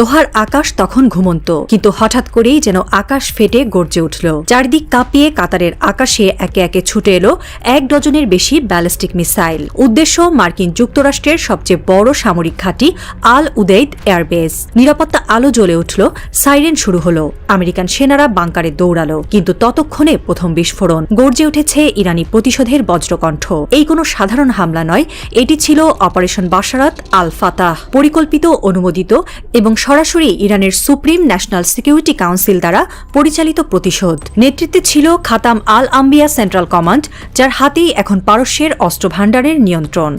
দোহার আকাশ তখন ঘুমন্ত, কিন্তু হঠাৎ করেই যেন আকাশ ফেটে গর্জে উঠল। চারদিক কাঁপিয়ে কাতারের আকাশে একে একে ছুটে এলো 1 ডজনের বেশি ব্যালিস্টিক মিসাইল। উদ্দেশ্য মার্কিন যুক্তরাষ্ট্রের সবচেয়ে বড় সামরিক ঘাঁটি আল উদেইদ এয়ারবেস। নিরাপত্তা আলো জ্বলে উঠল, সাইরেন শুরু হলো, আমেরিকান সেনারা বাংকারে দৌড়ালো। কিন্তু ততক্ষণে প্রথম বিস্ফোরণ। গর্জে উঠেছে ইরানি প্রতিশোধের বজ্রকণ্ঠ। এই কোনো সাধারণ হামলা নয়, এটি ছিল অপারেশন বাশারাত আল ফাতাহ, পরিকল্পিত, অনুমোদিত এবং সরাসরি ইরানের সুপ্রিম ন্যাশনাল সিকিউরিটি কাউন্সিল দ্বারা পরিচালিত প্রতিশোধ। নেতৃত্বে ছিল খাতাম আল আম্বিয়া সেন্ট্রাল কমান্ড, যার হাতেই এখন পারস্যের অস্ত্রভাণ্ডারের নিয়ন্ত্রণ।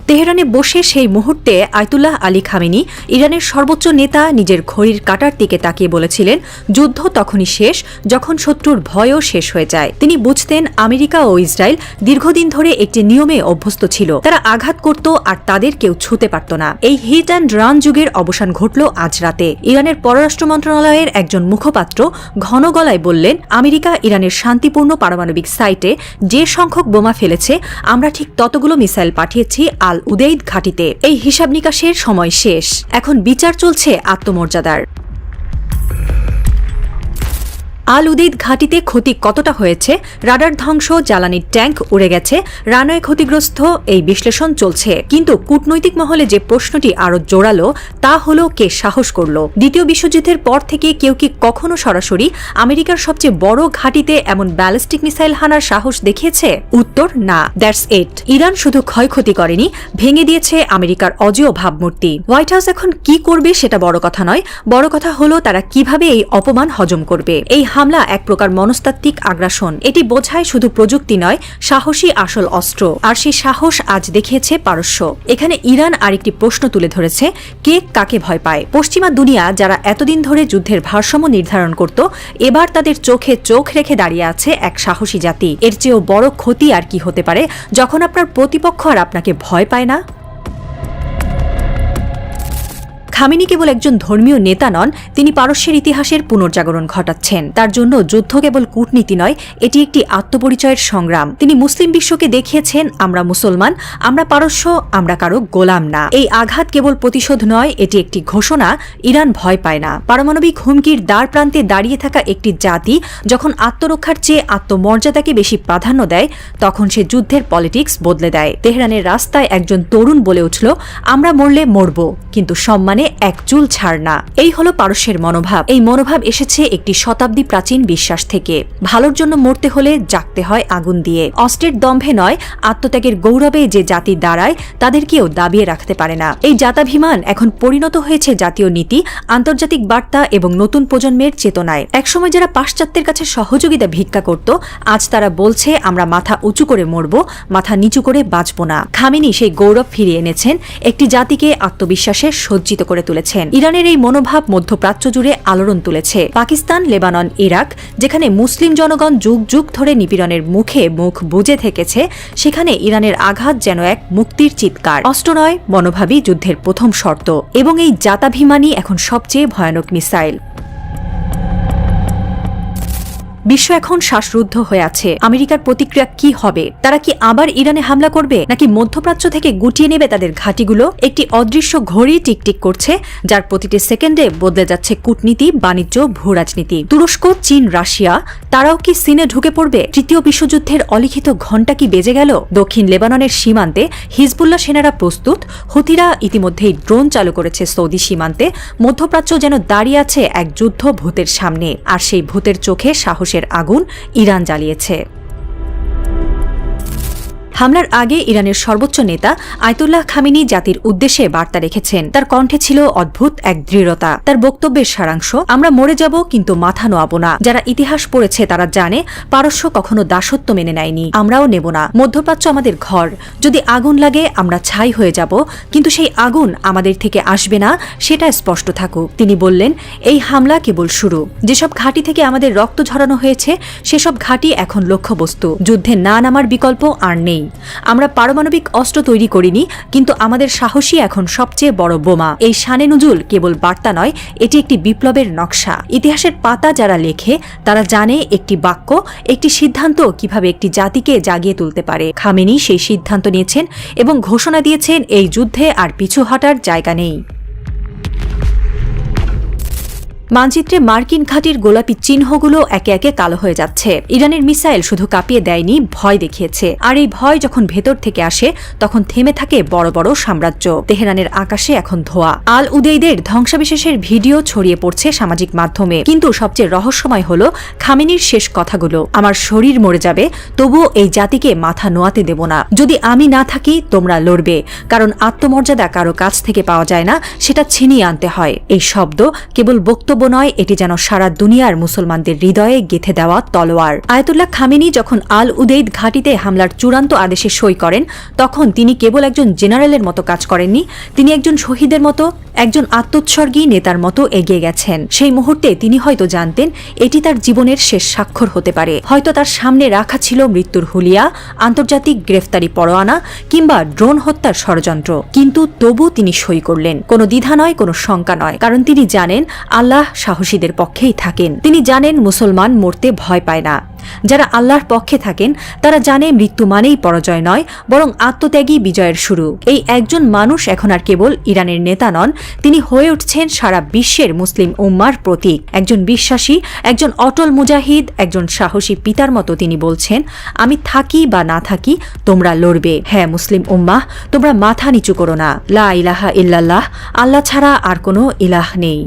তেহরানে বসে সেই মুহূর্তে আয়তুল্লাহ আলী খামেনি, ইরানের সর্বোচ্চ নেতা, নিজের ঘড়ির কাঁটার দিকে তাকিয়ে বলেছিলেন, যুদ্ধ তখনই শেষ যখন শত্রুর ভয়ও শেষ হয়ে যায়। তিনি বুঝতেন আমেরিকা ও ইসরায়েল দীর্ঘদিন ধরে একটি নিয়মে অভ্যস্ত ছিল, তারা আঘাত করত আর তাদের কেউ ছুঁতে পারত না। এই হিট অ্যান্ড রান যুগের অবসান ঘটল আজ রাতে। ইরানের পররাষ্ট্র মন্ত্রণালয়ের একজন মুখপাত্র ঘন গলায় বললেন, আমেরিকা ইরানের শান্তিপূর্ণ পারমাণবিক সাইটে যে সংখ্যক বোমা ফেলেছে, আমরা ঠিক ততগুলো মিসাইল পাঠিয়েছি আল উদেইদ ঘাঁটিতে। এই হিসাব নিকাশের সময় শেষ, এখন বিচার চলছে আত্মমর্যাদার। আল উদেইদ ঘাঁটিতে ক্ষতি কতটা হয়েছে, রাডার ধ্বংস, জ্বালানির ট্যাঙ্ক উড়ে গেছে, রানওয়ে ক্ষতিগ্রস্ত, এই বিশ্লেষণ চলছে। কিন্তু কূটনৈতিক মহলে যে প্রশ্নটি আরো জোরালো, তা হলো কে সাহস করল। দ্বিতীয় বিশ্বযুদ্ধের পর থেকে কেউ কি কখনো সরাসরি আমেরিকার সবচেয়ে বড় ঘাঁটিতে এমন ব্যালিস্টিক মিসাইল হানার সাহস দেখিয়েছে? উত্তর না। That's it. ইরান শুধু ক্ষয়ক্ষতি করেনি, ভেঙে দিয়েছে আমেরিকার অজেয় ভাবমূর্তি। হোয়াইট হাউস এখন কি করবে সেটা বড় কথা নয়, বড় কথা হলো তারা কিভাবে এই অপমান হজম করবে। এই হামলা এক প্রকার মনস্তাত্ত্বিক আগ্রাসন। এটি বোঝায় শুধু প্রযুক্তি নয়, সাহসী আসল অস্ত্র। আর সেই সাহস আজ দেখিয়েছে পারস্য। এখানে ইরান আরেকটি প্রশ্ন তুলে ধরেছে, কে কাকে ভয় পায়? পশ্চিমা দুনিয়া, যারা এতদিন ধরে যুদ্ধের ভারসাম্য নির্ধারণ করত, এবার তাদের চোখে চোখ রেখে দাঁড়িয়ে আছে এক সাহসী জাতি। এর চেয়েও বড় ক্ষতি আর কি হতে পারে, যখন আপনার প্রতিপক্ষ আর আপনাকে ভয় পায় না? খামেনি কেবল একজন ধর্মীয় নেতা নন, তিনি পারস্যের ইতিহাসের পুনর্জাগরণ ঘটাচ্ছেন। তার জন্য যুদ্ধ কেবল কূটনীতি নয়, এটি একটি আত্মপরিচয়ের সংগ্রাম। তিনি মুসলিম বিশ্বকে দেখিয়েছেন, আমরা মুসলমান, আমরা পারস্য, আমরা কারো গোলাম না। এই আঘাত কেবল প্রতিশোধ নয়, এটি একটি ঘোষণা, ইরান ভয় পায় না। পারমাণবিক হুমকির দ্বার প্রান্তে দাঁড়িয়ে থাকা একটি জাতি যখন আত্মরক্ষার চেয়ে আত্মমর্যাদাকে বেশি প্রাধান্য দেয়, তখন সে যুদ্ধের পলিটিক্স বদলে দেয়। তেহরানের রাস্তায় একজন তরুণ বলে উঠল, আমরা মরলে মরব, কিন্তু সম্মানে এক চুল ছাড় না। এই হলো পারস্যের মনোভাব। এই মনোভাব এসেছে একটি শতাব্দী প্রাচীন বিশ্বাস থেকে। ভালোর জন্য মরতে হলে জাগতে হয় আগুন দিয়ে। অস্ত্রের দম্ভে নয়, আত্মত্যাগের গৌরবে যে জাতি দাঁড়ায়, তাদের কেউ দাবিয়ে রাখতে পারে না। এই জাতাভিমান এখন পরিণত হয়েছে জাতীয় নীতি, আন্তর্জাতিক বার্তা এবং নতুন প্রজন্মের চেতনায়। একসময় যারা পাশ্চাত্যের কাছে সহযোগিতা ভিক্ষা করত, আজ তারা বলছে, আমরা মাথা উঁচু করে মরব, মাথা নিচু করে বাঁচব না। খামেনি সেই গৌরব ফিরিয়ে এনেছেন, একটি জাতিকে আত্মবিশ্বাসে সজ্জিত করে তুলেছেন। ইরানের এই মনোভাব মধ্যপ্রাচ্য জুড়ে আলোড়ন তুলেছে। পাকিস্তান, লেবানন, ইরাক, যেখানে মুসলিম জনগণ যুগ যুগ ধরে নিপীড়নের মুখে মুখ বুজে থেকেছে, সেখানে ইরানের আঘাত যেন এক মুক্তির চিৎকার। অস্ত্র নয়, মনোভাবই যুদ্ধের প্রথম শর্ত। এবং এই জাতাভিমানই এখন সবচেয়ে ভয়ানক মিসাইল। বিশ্ব এখন শ্বাসরুদ্ধ হয়ে আছে। আমেরিকার প্রতিক্রিয়া কি হবে? তারা কি আবার ইরানে হামলা করবে, নাকি মধ্যপ্রাচ্য থেকে গুটিয়ে নেবে তাদের ঘাঁটিগুলো? একটি অদৃশ্য ঘড়ি টিকটিক করছে, যার প্রতিটি সেকেন্ডে বদলে যাচ্ছে কূটনীতি, বাণিজ্য, ভূরাজনীতি। তুরস্ক, চীন, রাশিয়া, তারাও কি সিনে ঢুকে পড়বে? তৃতীয় বিশ্বযুদ্ধের অলিখিত ঘণ্টা কি বেজে গেল? দক্ষিণ লেবাননের সীমান্তে হিজবুল্লাহ সেনারা প্রস্তুত, হুথিরা ইতিমধ্যেই ড্রোন চালু করেছে সৌদি সীমান্তে। মধ্যপ্রাচ্য যেন দাঁড়িয়ে আছে এক যুদ্ধ ভূতের সামনে, আর সেই ভূতের চোখে সাহস আগুন ইরান জ্বালিয়েছে। হামলার আগে ইরানের সর্বোচ্চ নেতা আয়তুল্লাহ খামেনি জাতির উদ্দেশ্যে বার্তা রেখেছেন। তার কণ্ঠে ছিল অদ্ভুত এক দৃঢ়তা। তার বক্তব্যের সারাংশ, আমরা মরে যাব কিন্তু মাথা নোয়াবো না। যারা ইতিহাস পড়েছে তারা জানে, পারস্য কখনো দাসত্ব মেনে নেয়নি, আমরাও নেব না। মধ্যপ্রাচ্য আমাদের ঘর, যদি আগুন লাগে আমরা ছাই হয়ে যাব, কিন্তু সেই আগুন আমাদের থেকে আসবে না, সেটা স্পষ্ট থাকুক। তিনি বললেন, এই হামলা কেবল শুরু। যেসব ঘাঁটি থেকে আমাদের রক্ত ঝরানো হয়েছে, সেসব ঘাঁটি এখন লক্ষ্যবস্তু। যুদ্ধে না নামার বিকল্প আর নেই। আমরা পারমাণবিক অস্ত্র তৈরি করিনি, কিন্তু আমাদের সাহসী এখন সবচেয়ে বড় বোমা। এই শানে নুজুল কেবল বার্তা নয়, এটি একটি বিপ্লবের নকশা। ইতিহাসের পাতা যারা লেখে তারা জানে একটি বাক্য, একটি সিদ্ধান্ত কিভাবে একটি জাতিকে জাগিয়ে তুলতে পারে। খামেনি সেই সিদ্ধান্ত নিয়েছেন এবং ঘোষণা দিয়েছেন এই যুদ্ধে আর পিছু হটার জায়গা নেই। মানচিত্রে মার্কিন ঘাঁটির গোলাপি চিহ্নগুলো একে একে কালো হয়ে যাচ্ছে। ইরানের মিসাইল শুধু কাঁপিয়ে দেয়নি, ভয় দেখিয়েছে। আর এই ভয় যখন ভেতর থেকে আসে তখন থেমে থাকে বড় বড় সাম্রাজ্য। তেহরানের আকাশে এখন ধোঁয়া। আল উদেইদের ধ্বংসাবিশেষের ভিডিও ছড়িয়ে পড়ছে সামাজিক মাধ্যমে। কিন্তু সবচেয়ে রহস্যময় হলো খামেনির শেষ কথাগুলো, আমার শরীর মরে যাবে, তবুও এই জাতিকে মাথা নোয়াতে দেব না। যদি আমি না থাকি তোমরা লড়বে, কারণ আত্মমর্যাদা কারো কাছ থেকে পাওয়া যায় না, সেটা ছিনিয়ে আনতে হয়। এই শব্দ কেবল বক্তব্য নয়, এটি যেন সারা দুনিয়ার মুসলমানদের হৃদয়ে গেঁথে দেওয়া তলোয়ার। আয়াতুল্লাহ খামেনি যখন আল উদেইদ ঘাঁটিতে হামলার চূড়ান্ত আদেশে সই করেন, তখন তিনি কেবল একজন জেনারেলের মতো কাজ করেননি, তিনি একজন শহীদের মতো, একজন আত্মোৎসর্গী নেতার মতো এগিয়ে গেছেন। সেই মুহূর্তে তিনি হয়তো জানতেন এটি তার জীবনের শেষ স্বাক্ষর হতে পারে। হয়তো তার সামনে রাখা ছিল মৃত্যুর হুলিয়া, আন্তর্জাতিক গ্রেফতারি পরোয়ানা কিংবা ড্রোন হত্যার ষড়যন্ত্র, কিন্তু তবু তিনি সই করলেন। কোনো দ্বিধা নয়, কোনো শঙ্কা নয়, কারণ তিনি জানেন আল্লাহ সাহসীদের পক্ষেই থাকেন। তিনি জানেন মুসলমান মরতে ভয় পায় না। যারা আল্লাহর পক্ষে থাকেন তারা জানে মৃত্যু মানেই পরাজয় নয়, বরং আত্মত্যাগী বিজয়ের শুরু। এই একজন মানুষ এখন আর কেবল ইরানের নেতা নন, তিনি হয়ে উঠছেন সারা বিশ্বের মুসলিম উম্মার প্রতীক। একজন বিশ্বাসী, একজন অটল মুজাহিদ, একজন সাহসী পিতার মতো তিনি বলছেন, আমি থাকি বা না থাকি তোমরা লড়বে। হ্যাঁ মুসলিম উম্মাহ, তোমরা মাথা নিচু করো না। লা ইলাহা ইল্লাল্লাহ, আল্লাহ ছাড়া আর কোনো ইলাহ নেই।